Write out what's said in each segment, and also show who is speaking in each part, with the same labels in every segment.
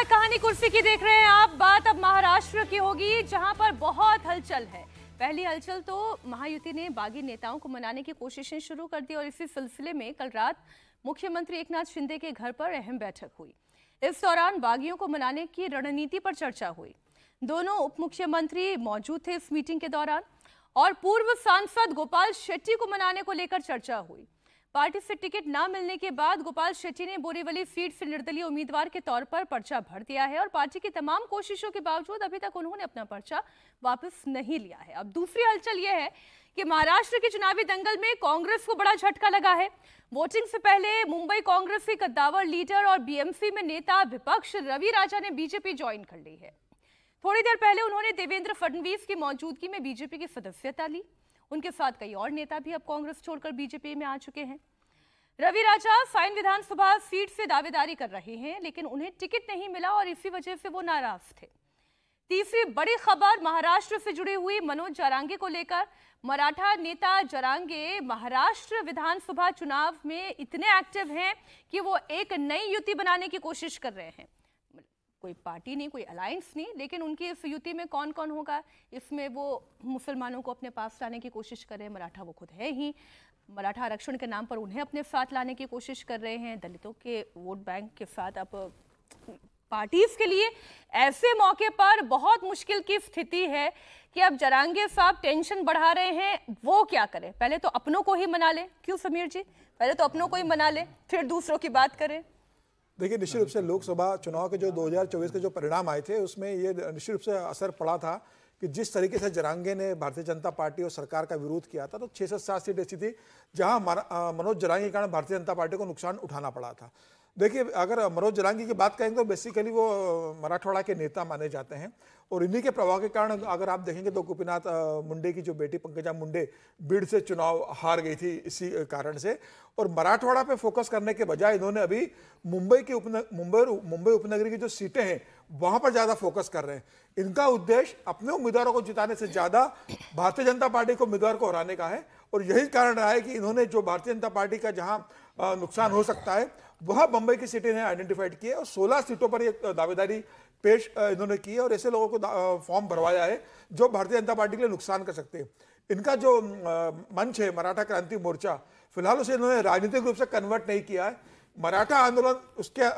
Speaker 1: नमस्कार, कहानी कुर्सी की देख रहे हैं आप। बात अब महाराष्ट्र की होगी, जहां पर बहुत हलचल है। पहली हलचल तो महायुति ने बागी नेताओं को मनाने की कोशिशें शुरू कर दी और इसी सिलसिले में कल रात मुख्यमंत्री एकनाथ शिंदे के घर पर अहम बैठक हुई। इस दौरान बागियों को मनाने की रणनीति पर चर्चा हुई। दोनों उप मुख्यमंत्री मौजूद थे इस मीटिंग के दौरान और पूर्व सांसद गोपाल शेट्टी को मनाने को लेकर चर्चा हुई। पार्टी से टिकट न मिलने के बाद गोपाल शेट्टी ने बोरीवली सीट से निर्दलीय उम्मीदवार के तौर पर पर्चा भर दिया है और पार्टी की तमाम कोशिशों के बावजूद अभी तक उन्होंने अपना पर्चा वापस नहीं लिया है। अब दूसरी हलचल यह है कि महाराष्ट्र के चुनावी दंगल में कांग्रेस को बड़ा झटका लगा है। वोटिंग से पहले मुंबई कांग्रेस के कद्दावर लीडर और बीएमसी में नेता विपक्ष रवि राजा ने बीजेपी ज्वाइन कर ली है। थोड़ी देर पहले उन्होंने देवेंद्र फडणवीस की मौजूदगी में बीजेपी की सदस्यता ली। उनके साथ कई और नेता भी अब कांग्रेस छोड़कर बीजेपी में आ चुके हैं। रवि राजा साइन विधानसभा सीट से दावेदारी कर रहे हैं, लेकिन उन्हें टिकट नहीं मिला और इसी वजह से वो नाराज थे। तीसरी बड़ी खबर महाराष्ट्र से जुड़ी हुई मनोज जरांगे को लेकर। मराठा नेता जरांगे महाराष्ट्र विधानसभा चुनाव में इतने एक्टिव हैं कि वो एक नई युति बनाने की कोशिश कर रहे हैं। कोई पार्टी नहीं, कोई अलायंस नहीं, लेकिन उनकी इस युति में कौन कौन होगा, इसमें वो मुसलमानों को अपने पास लाने की कोशिश कर रहे हैं। मराठा वो खुद है ही, मराठा आरक्षण के नाम पर उन्हें अपने साथ लाने की कोशिश कर रहे हैं। दलितों के वोट बैंक के साथ अब पार्टीज के लिए ऐसे मौके पर बहुत मुश्किल की स्थिति है कि अब जरांगे साहब टेंशन बढ़ा रहे हैं। वो क्या करें? पहले तो अपनों को ही मना लें। क्यों समीर जी? पहले तो अपनों को ही मना लें, फिर दूसरों की बात करें।
Speaker 2: देखिए, निश्चित रूप से लोकसभा चुनाव के जो 2024 के जो परिणाम आए थे उसमें ये निश्चित रूप से असर पड़ा था कि जिस तरीके से जरांगे ने भारतीय जनता पार्टी और सरकार का विरोध किया था, तो 6 से 7 सीट ऐसी थी जहां मनोज जरांगे के कारण भारतीय जनता पार्टी को नुकसान उठाना पड़ा था। देखिए, अगर मनोज जरांगे की बात करेंगे तो बेसिकली वो मराठवाड़ा के नेता माने जाते हैं और इन्हीं के प्रभाव के कारण अगर आप देखेंगे तो गोपीनाथ मुंडे की जो बेटी पंकजा मुंडे बीड़ से चुनाव हार गई थी इसी कारण से। और मराठवाड़ा पे फोकस करने के बजाय इन्होंने अभी मुंबई उपनगरी की जो सीटें हैं वहां पर ज्यादा फोकस कर रहे हैं। इनका उद्देश्य अपने उम्मीदवारों को जिताने से ज्यादा भारतीय जनता पार्टी को उम्मीदवार को हराने का है और यही कारण रहा है कि इन्होंने जो भारतीय जनता पार्टी का जहां नुकसान हो सकता है वह मुंबई की सीटें इन्हें आइडेंटिफाइड की है और 16 सीटों पर एक दावेदारी पेश इन्होंने की है और ऐसे लोगों को फॉर्म भरवाया है जो भारतीय जनता पार्टी के लिए नुकसान कर सकते हैं। इनका जो मंच है मराठा क्रांति मोर्चा, फिलहाल उसे इन्होंने राजनीतिक रूप से कन्वर्ट नहीं किया है। मराठा आंदोलन उसके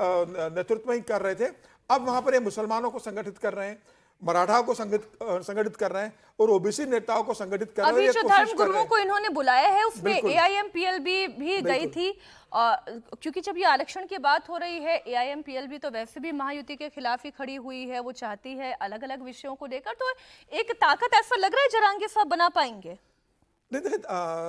Speaker 2: नेतृत्व में ही कर रहे थे, अब वहां पर ये मुसलमानों को संगठित कर रहे हैं, मराठा को संगठित कर रहे हैं और ओबीसी नेताओं को संगठित कर रहे हैं।
Speaker 1: अभी जो धर्म गुरुओं को इन्होंने बुलाया है उसमें एआईएमपीएलबी भी गई थी, क्योंकि जब ये आरक्षण की बात हो रही है एआईएमपीएलबी तो वैसे भी महायुति के खिलाफ ही खड़ी हुई है। वो चाहती है अलग अलग विषयों को लेकर, तो एक ताकत ऐसा लग रहा है जरांगे साहब बना पाएंगे।
Speaker 2: नहीं,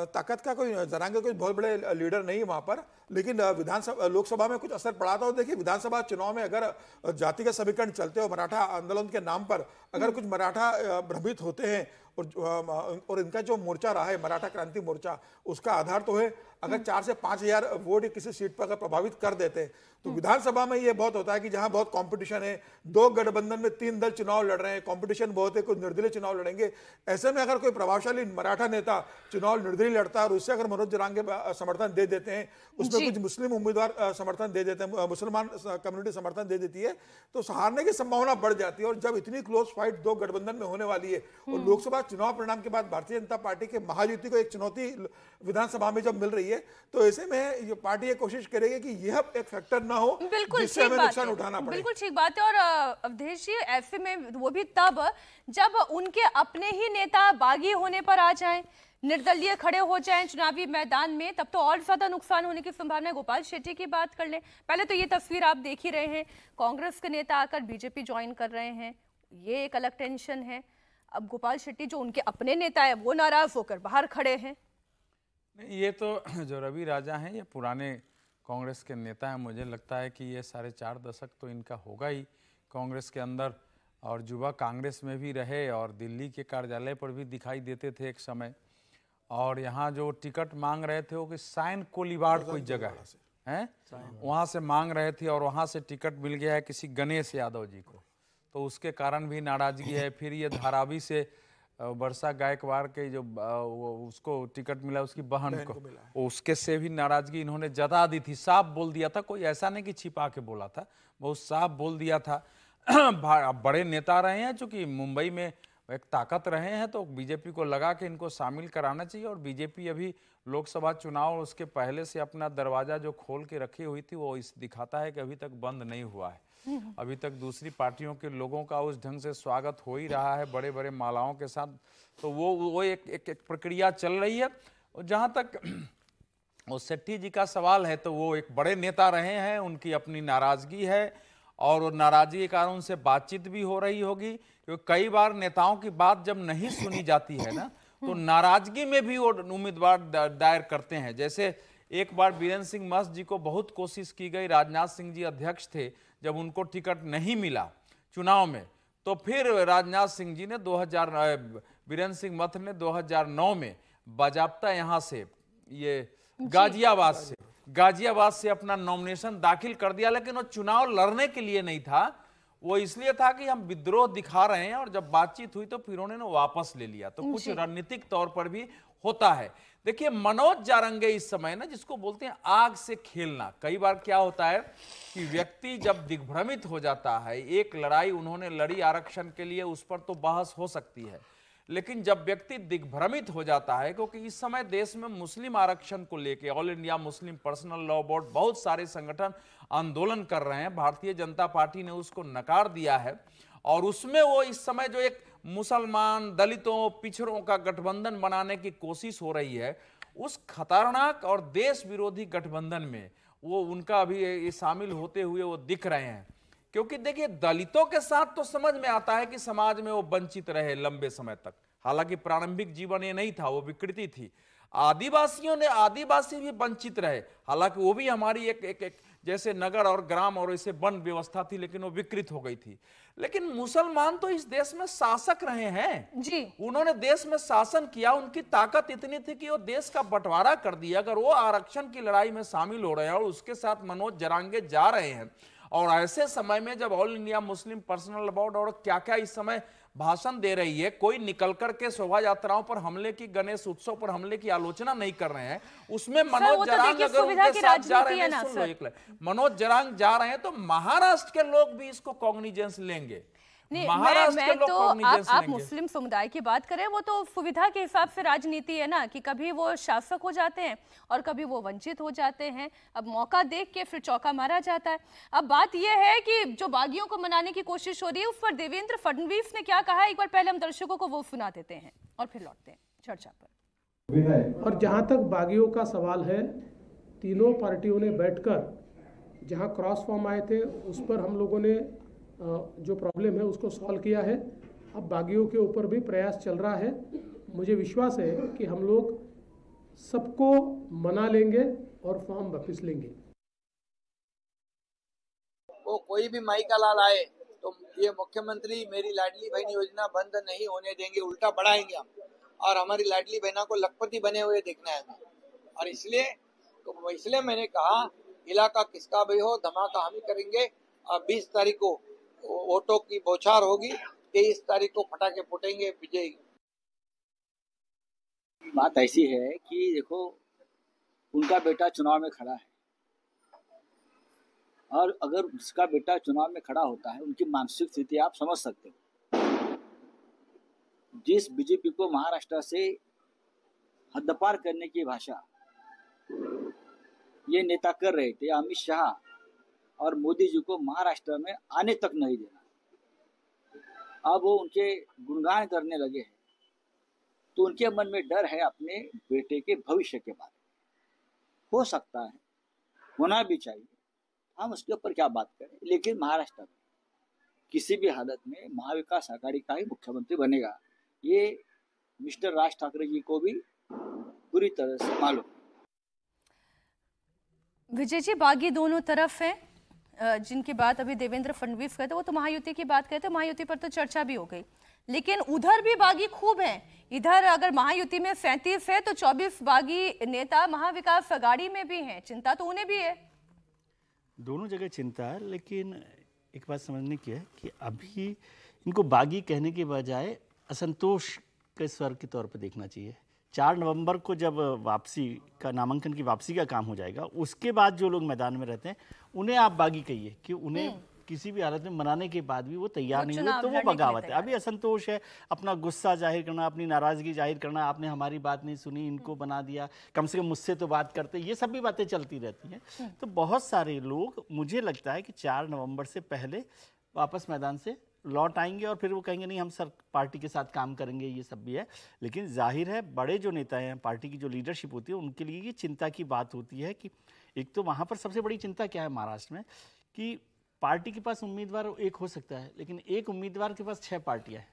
Speaker 2: ताकत का कोई जरांगे कोई बहुत बड़े लीडर नहीं है वहां पर, लेकिन विधानसभा लोकसभा में कुछ असर पड़ा था। और देखिए, विधानसभा चुनाव में अगर जातिगत समीकरण चलते हो मराठा आंदोलन के नाम पर, अगर कुछ मराठा भ्रमित होते हैं और इनका जो मोर्चा रहा है मराठा क्रांति मोर्चा, उसका आधार तो है अगर 4 से 5 हजार वोट किसी सीट पर अगर प्रभावित कर देते हैं तो विधानसभा में ये बहुत होता है कि जहां बहुत कंपटीशन है, 2 गठबंधन में 3 दल चुनाव लड़ रहे हैं, कंपटीशन बहुत है, कुछ निर्दलीय चुनाव लड़ेंगे। ऐसे में अगर कोई प्रभावशाली मराठा नेता चुनाव निर्दलीय लड़ता है और उससे अगर मनोज जरांगे समर्थन दे देते हैं, उसमें कुछ मुस्लिम उम्मीदवार समर्थन दे देते हैं, मुसलमान कम्युनिटी समर्थन दे देती है, तो हारने की संभावना बढ़ जाती है। और जब इतनी क्लोज फाइट 2 गठबंधन में होने वाली है और लोकसभा चुनाव परिणाम के बाद भारतीय जनता पार्टी के महायुति को एक चुनौती विधानसभा में जब मिल रही है, तो ऐसे में ये पार्टी ये कोशिश करेगी कि यह एक फैक्टर ना हो जिससे हमें नुकसान उठाना पड़े।
Speaker 1: बिल्कुल ठीक बात है। और अवधेश जी, ऐसे में वो भी तब जब उनके अपने ही नेता बागी होने पर आ जाएं, निर्दलीय खड़े हो जाएं चुनावी मैदान में, तब तो और ज्यादा नुकसान होने की संभावना है। गोपाल शेट्टी की बात कर लें, पहले तो ये तस्वीर आप देख ही रहे हैं, कांग्रेस के नेता आकर बीजेपी ज्वाइन कर रहे हैं, ये एक अलग टेंशन है। अब गोपाल शेट्टी जो उनके अपने नेता है वो नाराज होकर बाहर खड़े हैं।
Speaker 3: नहीं, ये तो जो रवि राजा हैं ये पुराने कांग्रेस के नेता हैं। मुझे लगता है कि ये 4.5 दशक तो इनका होगा ही कांग्रेस के अंदर, और युवा कांग्रेस में भी रहे और दिल्ली के कार्यालय पर भी दिखाई देते थे एक समय। और यहाँ जो टिकट मांग रहे थे वो कि साइन कोलीवाड़ कोई जगह है, वहाँ से मांग रहे थे और वहाँ से टिकट मिल गया है किसी गणेश यादव जी को, तो उसके कारण भी नाराजगी है। फिर ये धारावी से वर्षा गायकवाड़ के जो उसको टिकट मिला उसकी बहन को उसके से भी नाराजगी इन्होंने जता दी थी। साफ बोल दिया था, कोई ऐसा नहीं कि छिपा के बोला था, बहुत साफ बोल दिया था। बड़े नेता रहे हैं, चूंकि मुंबई में एक ताकत रहे हैं, तो बीजेपी को लगा कि इनको शामिल कराना चाहिए। और बीजेपी अभी लोकसभा चुनाव उसके पहले से अपना दरवाजा जो खोल के रखी हुई थी वो इस दिखाता है कि अभी तक बंद नहीं हुआ है। अभी तक दूसरी पार्टियों के लोगों का उस ढंग से स्वागत हो ही रहा है बड़े बड़े मालाओं के साथ। तो वो एक प्रक्रिया चल रही है। और जहाँ तक वो सेट्टी जी का सवाल है, तो वो एक बड़े नेता रहे हैं, उनकी अपनी नाराजगी है और नाराजगी के कारण उनसे बातचीत भी हो रही होगी, क्योंकि कई बार नेताओं की बात जब नहीं सुनी जाती है ना, तो नाराजगी में भी वो उम्मीदवार दायर करते हैं। जैसे एक बार बीरेंद्र सिंह मस्त जी को बहुत कोशिश की गई, राजनाथ सिंह जी अध्यक्ष थे, जब उनको टिकट नहीं मिला चुनाव में, तो फिर राजनाथ सिंह जी ने बीरेंद्र सिंह मस्त ने 2009 में बाजाबता यहाँ से ये गाजियाबाद से अपना नॉमिनेशन दाखिल कर दिया। लेकिन वो चुनाव लड़ने के लिए नहीं था, वो इसलिए था कि हम विद्रोह दिखा रहे हैं, और जब बातचीत हुई तो फिर उन्होंने वापस ले लिया। तो कुछ रणनीतिक तौर पर भी होता है। देखिए मनोज जारंगे इस समय ना, जिसको बोलते हैं आग से खेलना, कई बार क्या होता है कि व्यक्ति जब दिग्भ्रमित हो जाता है, एक लड़ाई उन्होंने लड़ी आरक्षण के लिए, उस पर तो बहस हो सकती है, लेकिन जब व्यक्ति दिग्भ्रमित हो जाता है, क्योंकि इस समय देश में मुस्लिम आरक्षण को लेकर all India Muslim personal law board, बहुत सारे संगठन आंदोलन कर रहे हैं, भारतीय जनता पार्टी ने उसको नकार दिया है, और उसमें वो इस समय जो एक मुसलमान दलितों पिछड़ों का गठबंधन बनाने की कोशिश हो रही है, उस खतरनाक और देश विरोधी गठबंधन में वो उनका अभी शामिल होते हुए वो दिख रहे हैं। क्योंकि देखिए दलितों के साथ तो समझ में आता है कि समाज में वो वंचित रहे लंबे समय तक, हालांकि प्रारंभिक जीवन ये नहीं था, वो विकृति थी। आदिवासी भी वंचित रहे, हालांकि वो भी हमारी एक जैसे नगर और ग्राम और ऐसे वन व्यवस्था थी, लेकिन वो विकृत हो गई थी। लेकिन मुसलमान तो इस देश में शासक रहे हैं जी, उन्होंने देश में शासन किया, उनकी ताकत इतनी थी कि वो देश का बंटवारा कर दिया। अगर वो आरक्षण की लड़ाई में शामिल हो रहे हैं और उसके साथ मनोज जारंगे जा रहे हैं, और ऐसे समय में जब all India Muslim personal law board और क्या क्या इस समय भाषण दे रही है, कोई निकल करके शोभा यात्राओं पर हमले की, गणेश उत्सव पर हमले की आलोचना नहीं कर रहे हैं, उसमें मनोज जारंग अगर उनके साथ जा रहे हैं, सुन लो मनोज जारंग जा रहे हैं, तो महाराष्ट्र के लोग भी इसको कॉग्निजेंस लेंगे।
Speaker 1: मैं तो आप मुस्लिम समुदाय की बात करें, वो तो सुविधा के हिसाब से राजनीति है ना, कि कभी वो शासक हो जाते हैं और कभी वो वंचित हो जाते हैं। अब मौका देख के फिर चौका मारा जाता है। अब बात यह है कि जो बागियों को मनाने की कोशिश हो रही है, उस पर देवेंद्र फडणवीस ने क्या कहा, एक बार पहले हम दर्शकों को वो सुना देते हैं और फिर लौटते हैं चर्चा पर।
Speaker 4: और जहाँ तक बागियों का सवाल है, तीनों पार्टियों ने बैठकर जहाँ क्रॉस फॉर्म आए थे, उस पर हम लोगों ने जो प्रॉब्लम है उसको सॉल्व किया है। अब बागियों के ऊपर भी प्रयास चल रहा है। मुझे विश्वास है कि हम लोग सबको मना लेंगे और फॉर्म वापस लेंगे।
Speaker 5: वो कोई भी माई का लाल आए तो ये मुख्यमंत्री मेरी लाडली बहन योजना बंद नहीं होने देंगे, उल्टा बढ़ाएंगे हम, और हमारी लाडली बहना को लखपति बने हुए देखना है हमें। और इसलिए मैंने कहा इलाका किसका भी हो, धमाका हम ही करेंगे। और 20 तारीख को वोटों की बौछार होगी, 23 तारीख को पटाखे फूटेंगे, विजय।
Speaker 6: बात ऐसी है कि देखो उनका बेटा चुनाव में खड़ा है, और अगर उसका बेटा चुनाव में खड़ा होता है, उनकी मानसिक स्थिति आप समझ सकते हो। जिस बीजेपी को महाराष्ट्र से हद्दपार करने की भाषा ये नेता कर रहे थे, अमित शाह और मोदी जी को महाराष्ट्र में आने तक नहीं देना, अब वो उनके गुणगान करने लगे हैं, तो उनके मन में डर है अपने बेटे के भविष्य के बारे में। हो सकता है, होना भी चाहिए, हम उसके ऊपर क्या बात करें, लेकिन महाराष्ट्र में किसी भी हालत में महाविकास आघाड़ी का ही मुख्यमंत्री बनेगा, ये मिस्टर राज ठाकरे जी को भी पूरी तरह से मालूम।
Speaker 1: विजय जी, बागी दोनों तरफ है, जिनकी बात अभी देवेंद्र फडणवीस कहते, वो तो महायुति की बात कहते, महायुति पर तो चर्चा भी हो गई, लेकिन उधर भी बागी खूब हैं। इधर अगर महायुति में 37 है तो 24 बागी नेता महाविकास आघाड़ी में भी हैं। चिंता तो उन्हें भी है,
Speaker 7: दोनों जगह चिंता है। लेकिन एक बात समझने की है कि अभी इनको बागी कहने के बजाय असंतोष के स्वर के तौर पर देखना चाहिए। 4 नवंबर को जब वापसी का, नामांकन की वापसी का काम हो जाएगा, उसके बाद जो लोग मैदान में रहते हैं उन्हें आप बागी कहिए कि उन्हें किसी भी हालत में मनाने के बाद भी वो तैयार नहीं हुए तो वो बगावत है। अभी असंतोष है, अपना गुस्सा जाहिर करना, अपनी नाराजगी जाहिर करना, आपने हमारी बात नहीं सुनी, इनको बना दिया, कम से कम मुझसे तो बात करते, ये सब भी बातें चलती रहती हैं। तो बहुत सारे लोग, मुझे लगता है कि 4 नवंबर से पहले वापस मैदान से लौट आएंगे और फिर वो कहेंगे नहीं हम सर पार्टी के साथ काम करेंगे, ये सब भी है। लेकिन जाहिर है बड़े जो नेता हैं, पार्टी की जो लीडरशिप होती है, उनके लिए ये चिंता की बात होती है कि एक तो वहाँ पर सबसे बड़ी चिंता क्या है महाराष्ट्र में कि पार्टी के पास उम्मीदवार एक हो सकता है, लेकिन एक उम्मीदवार के पास 6 पार्टियां हैं।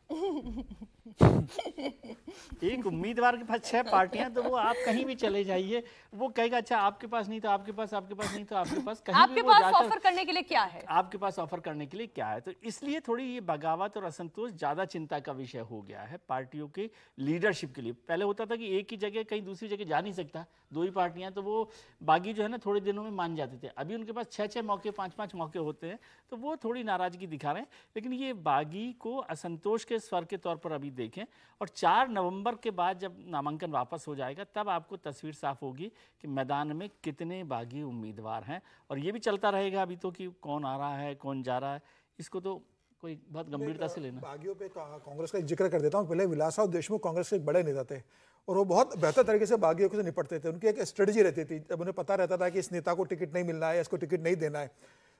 Speaker 7: एक उम्मीदवार के पास 6 पार्टियां, तो वो आप कहीं भी चले जाइए, वो कहेगा अच्छा आपके पास नहीं तो आपके पास, आपके पास नहीं तो आपके पास, कहीं
Speaker 1: आपके
Speaker 7: भी वो
Speaker 1: पास
Speaker 7: जाकर
Speaker 1: ऑफर करने के लिए क्या है,
Speaker 7: आपके पास ऑफर करने के लिए क्या है। तो इसलिए थोड़ी ये बगावत और असंतोष ज्यादा चिंता का विषय हो गया है पार्टियों की लीडरशिप के लिए। पहले होता था कि एक ही जगह कहीं दूसरी जगह जा नहीं सकता, 2 ही पार्टियां, तो वो बागी जो है ना थोड़े दिनों में मान जाते थे। अभी उनके पास 6-6 मौके, 5-5 मौके होते हैं, तो वो थोड़ी नाराजगी दिखा रहे हैं। लेकिन ये बागी को असंतोष के स्वर के तौर पर अभी देखें, और 4 नवंबर के बाद जब नामांकन वापस हो जाएगा तब आपको तस्वीर साफ होगी कि मैदान में कितने बागी उम्मीदवार हैं। और ये भी चलता रहेगा अभी तो कि कौन आ रहा है, कौन जा रहा है, इसको तो कोई बहुत गंभीरता से लेना।
Speaker 2: बागियों पे कांग्रेस का जिक्र कर देता हूँ। पहले विलासराव देशमुख कांग्रेस के एक बड़े नेता थे और वो बहुत बेहतर तरीके से बागियों से निपटते थे। उनकी एक स्ट्रेटजी रहती थी, जब उन्हें पता रहता था कि इस नेता को टिकट नहीं मिलना है, इसको टिकट नहीं देना है,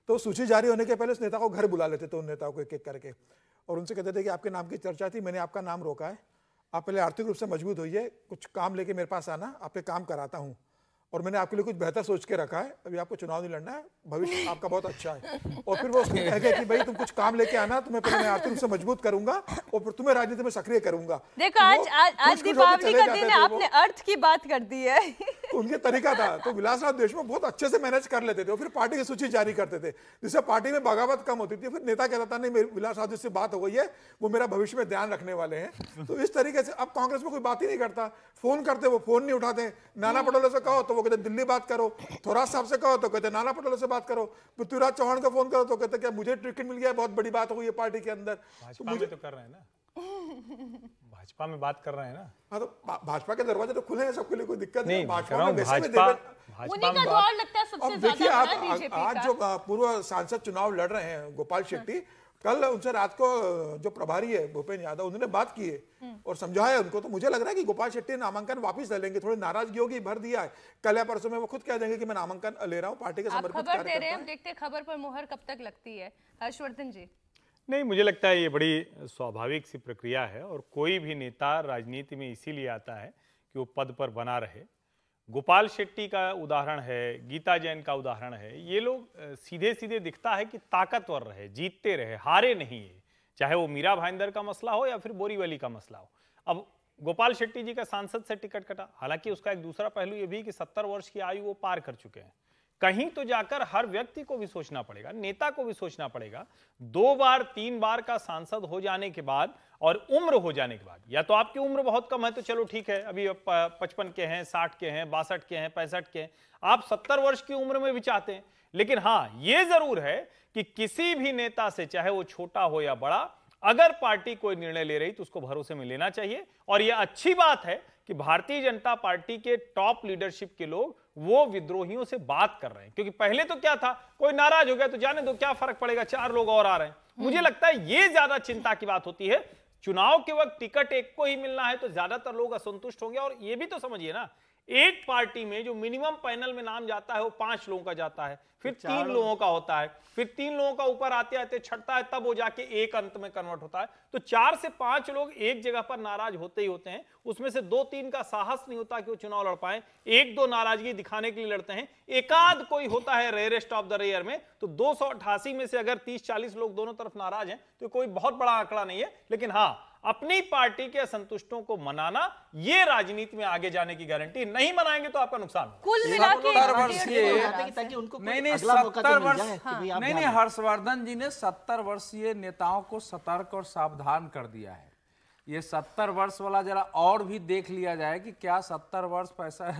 Speaker 2: तो सूची जारी होने के पहले उस नेता को घर बुला लेते थे, उन नेताओं को एक एक करके, और उनसे कहते थे कि आपके नाम की चर्चा थी, मैंने आपका नाम रोका है, आप पहले आर्थिक रूप से मजबूत होइए, कुछ काम लेके मेरे पास आना, आपके काम कराता हूँ, और मैंने आपके लिए कुछ बेहतर सोच के रखा है, अभी आपको चुनाव नहीं लड़ना है, भविष्य आपका बहुत अच्छा है। और फिर वो उसको कहेंगे कि भाई तुम कुछ काम लेके आना, तुम्हें पहले मैं आर्थिक रूप से मजबूत करूंगा और फिर तुम्हें राजनीति में सक्रिय करूंगा।
Speaker 1: देखो आज दीपावली का दिन है, आपने अर्थ की बात कर दी है।
Speaker 2: तो उनके तरीका था, तो विलासराव देशमुख बहुत अच्छे से मैनेज कर लेते थे, और फिर पार्टी की सूची जारी करते थे, जिससे पार्टी में बगावत कम होती थी। फिर नेता कहता था नहीं विलासराव जी से बात हो गई है, वो मेरा भविष्य में ध्यान रखने वाले हैं। तो इस तरीके से अब कांग्रेस में कोई बात ही नहीं करता, फोन करते वो फोन नहीं उठाते, नाना पटोले से कहो तो वो कहते दिल्ली बात करो, थोराट साहब से कहो तो कहते नाना पटोले से बात करो, पृथ्वीराज चौहान को फोन करो तो कहते क्या मुझे टिकट मिल गया, बहुत बड़ी बात हो गई है पार्टी के अंदर।
Speaker 8: भाजपा में तो कर रहे हैं ना, भाजपा में बात कर रहे हैं ना।
Speaker 2: हाँ तो भाजपा के दरवाजे तो खुले हैं सबके लिए, कोई दिक्कत नहीं।
Speaker 8: भाजपा
Speaker 2: में
Speaker 1: उन्हीं का द्वार लगता है सबसे
Speaker 2: अब देखिए
Speaker 1: ज्यादा
Speaker 2: आप आज जो पूर्व सांसद चुनाव लड़ रहे हैं गोपाल शेट्टी, कल उनसे रात को जो प्रभारी है भूपेन यादव, उन्होंने बात की है और समझाया उनको। तो मुझे लग रहा है कि गोपाल शेट्टी नामांकन वापस ले लेंगे। थोड़ी नाराजगी होगी, भर दिया है, कल या परसों में वो खुद कह देंगे कि मैं नामांकन ले रहा हूँ, पार्टी के समर्पित
Speaker 1: खबर दे रहे हैं, देखते खबर पर मुहर कब तक लगती है। हर्षवर्धन जी।
Speaker 8: नहीं, मुझे लगता है ये बड़ी स्वाभाविक सी प्रक्रिया है, और कोई भी नेता राजनीति में इसीलिए आता है कि वो पद पर बना रहे। गोपाल शेट्टी का उदाहरण है, गीता जैन का उदाहरण है, ये लोग सीधे सीधे दिखता है कि ताकतवर रहे, जीतते रहे, हारे नहीं है, चाहे वो मीरा भाईंदर का मसला हो या फिर बोरीवली का मसला हो। अब गोपाल शेट्टी जी का सांसद से टिकट कटा, हालांकि उसका एक दूसरा पहलू ये भी कि 70 वर्ष की आयु वो पार कर चुके हैं। कहीं तो जाकर हर व्यक्ति को भी सोचना पड़ेगा, नेता को भी सोचना पड़ेगा, 2 बार 3 बार का सांसद हो जाने के बाद और उम्र हो जाने के बाद, या तो आपकी उम्र बहुत कम है तो चलो ठीक है, अभी 55 के हैं, 60 के हैं, 62 के हैं, 65 के हैं, आप 70 वर्ष की उम्र में भी चाहते हैं। लेकिन हाँ, ये जरूर है कि किसी भी नेता से, चाहे वो छोटा हो या बड़ा, अगर पार्टी कोई निर्णय ले रही तो उसको भरोसे में लेना चाहिए। और यह अच्छी बात है कि भारतीय जनता पार्टी के टॉप लीडरशिप के लोग वो विद्रोहियों से बात कर रहे हैं, क्योंकि पहले तो क्या था, कोई नाराज हो गया तो जाने दो, क्या फर्क पड़ेगा, 4 लोग और आ रहे हैं। मुझे लगता है ये ज्यादा चिंता की बात होती है। चुनाव के वक्त टिकट एक को ही मिलना है तो ज्यादातर लोग असंतुष्ट होंगे। और ये भी तो समझिए ना, एक पार्टी में जो मिनिमम पैनल में नाम जाता है वो 5 लोगों का जाता है, फिर 3 लोगों का होता है, फिर 3 लोगों का ऊपर आते आते छटता है, तब वो जाके एक अंत में कन्वर्ट होता है। तो 4 से 5 लोग एक जगह पर नाराज होते ही होते हैं, उसमें से 2-3 का साहस नहीं होता कि वो चुनाव लड़ पाए, 1-2 नाराजगी दिखाने के लिए लड़ते हैं, एकाध कोई होता है रेयरेस्ट ऑफ द रेयर में। तो 288 में से अगर 30-40 लोग दोनों तरफ नाराज हैं तो कोई बहुत बड़ा आंकड़ा नहीं है। लेकिन हाँ, अपनी पार्टी के असंतुष्टों को मनाना, ये राजनीति में आगे जाने की गारंटी। नहीं मनाएंगे तो आपका नुकसान।
Speaker 1: कुल मिला के
Speaker 3: नहीं, हर्षवर्धन जी ने 70 वर्षीय नेताओं को सतर्क और सावधान कर दिया है। ये 70 वर्ष वाला जरा और भी देख लिया जाए कि क्या 70 वर्ष पैसा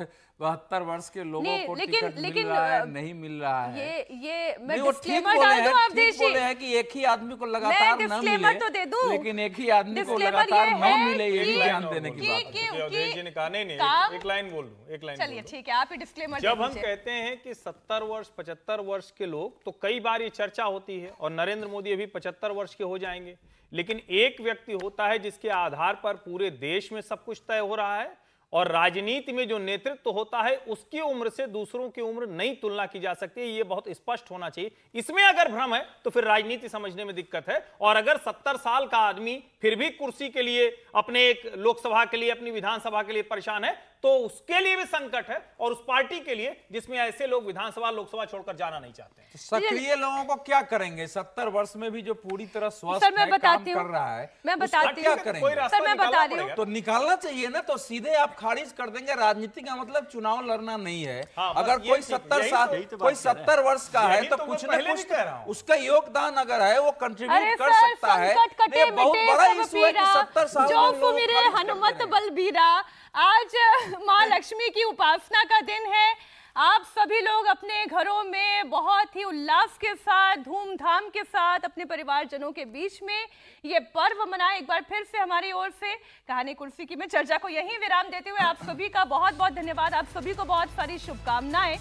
Speaker 3: 72 वर्ष के लोगों को टिकट मिल रहा है, नहीं मिल रहा है।
Speaker 1: ये मैं
Speaker 3: वो ठीक बोले हैं कि एक ही आदमी को लगातार न मिले,
Speaker 1: तो दे दूं,
Speaker 3: लेकिन एक ही आदमी को लगातार न मिले, ये भी ध्यान देने की बात है।
Speaker 8: अवधेश जी ने कहा नहीं, एक लाइन बोल दूं, एक लाइन।
Speaker 1: चलिए ठीक है, आप ही डिस्क्लेमर।
Speaker 8: जब हम कहते हैं कि 70 वर्ष 75 वर्ष के लोग, तो कई बार ये चर्चा होती है और नरेंद्र मोदी अभी 75 वर्ष के हो जाएंगे, लेकिन एक व्यक्ति होता है जिसके आधार पर पूरे देश में सब कुछ तय हो रहा है, और राजनीति में जो नेतृत्व होता है उसकी उम्र से दूसरों की उम्र नहीं तुलना की जा सकती है। ये बहुत स्पष्ट होना चाहिए। इसमें अगर भ्रम है तो फिर राजनीति समझने में दिक्कत है। और अगर 70 साल का आदमी फिर भी कुर्सी के लिए, अपने एक लोकसभा के लिए, अपनी विधानसभा के लिए परेशान है, तो उसके लिए भी संकट है, और उस पार्टी के लिए जिसमें ऐसे लोग विधानसभा लोकसभा छोड़कर जाना नहीं चाहते हैं।
Speaker 3: तो सक्रिय लोगों को क्या करेंगे 70 वर्ष में भी, जो पूरी तरह स्वस्थ है, काम कर रहा है,
Speaker 1: मैं बताती हूँ, सर मैं बता रही हूँ,
Speaker 3: तो निकालना चाहिए ना। तो सीधे आप खारिज कर देंगे। राजनीति का मतलब चुनाव लड़ना नहीं है। अगर कोई 70 साल, कोई 70 वर्ष का है तो कुछ ना कुछ उसका योगदान अगर है वो कंट्रीब्यूट कर सकता है। बहुत बड़ा इशू है कि 70 साल
Speaker 1: जो हनुमत बलबीरा। आज माँ लक्ष्मी की उपासना का दिन है। आप सभी लोग अपने घरों में बहुत ही उल्लास के साथ, धूमधाम के साथ अपने परिवारजनों के बीच में ये पर्व मनाएं। एक बार फिर से हमारी ओर से कहानी कुर्सी की मैं चर्चा को यहीं विराम देते हुए आप सभी का बहुत बहुत धन्यवाद। आप सभी को बहुत सारी शुभकामनाएं।